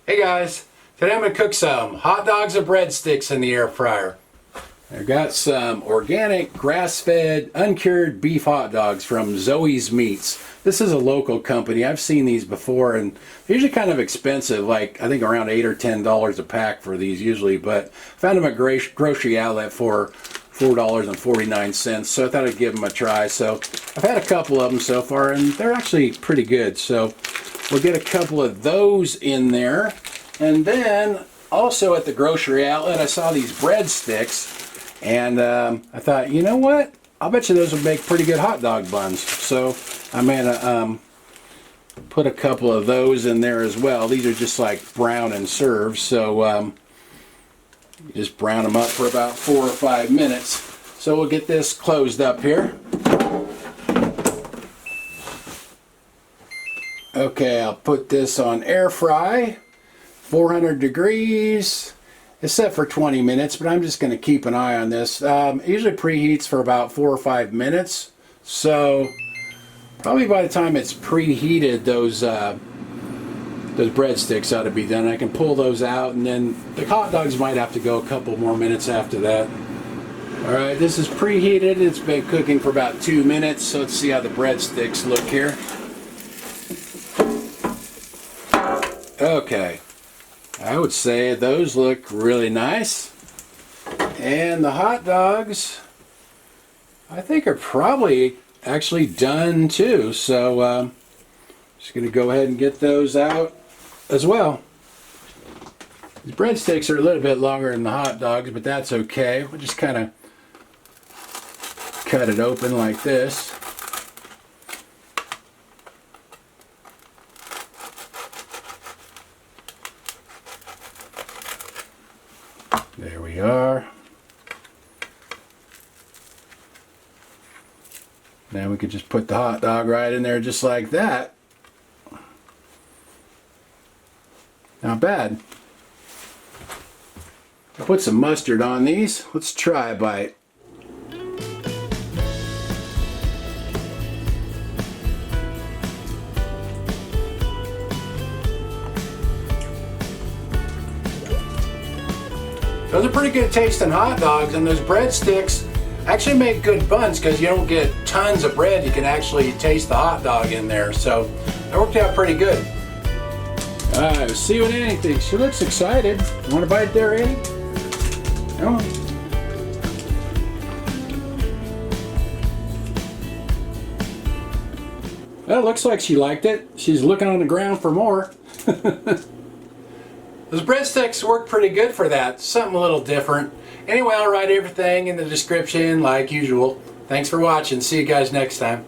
Hey guys, today I'm going to cook some hot dogs and breadsticks in the air fryer. I've got some organic, grass-fed, uncured beef hot dogs from Zoe's Meats. This is a local company. I've seen these before and they're usually kind of expensive, like I think around $8 or $10 a pack for these usually, but found them at grocery outlet for $4.49, so I thought I'd give them a try. So I've had a couple of them so far and they're actually pretty good. So we'll get a couple of those in there. And then also at the grocery outlet I saw these breadsticks and I thought, you know what? I'll bet you those would make pretty good hot dog buns. So I'm gonna put a couple of those in there as well. These are just like brown and serve, so you just brown them up for about 4 or 5 minutes. So we'll get this closed up here. Okay, I'll put this on air fry, 400 degrees. It's set for 20 minutes, but I'm just going to keep an eye on this. It usually preheats for about 4 or 5 minutes, so probably by the time it's preheated, those breadsticks ought to be done. I can pull those out, and then the hot dogs might have to go a couple more minutes after that. All right, this is preheated. It's been cooking for about 2 minutes, so let's see how the breadsticks look here. Okay. I would say those look really nice. And the hot dogs, I think, are probably actually done too. So just going to go ahead and get those out as well. These breadsticks are a little bit longer than the hot dogs, but that's okay. We'll just kind of cut it open like this. There we are. Now we could just put the hot dog right in there just like that. Not bad. I'll put some mustard on these. Let's try a bite. Those are pretty good tasting hot dogs, and those breadsticks actually make good buns because you don't get tons of bread. You can actually taste the hot dog in there, so that worked out pretty good. Alright, let's see what Annie thinks. She looks excited. You want to bite there, Annie? No? Well, it looks like she liked it. She's looking on the ground for more. Those breadsticks work pretty good for that. Something a little different. Anyway, I'll write everything in the description like usual. Thanks for watching. See you guys next time.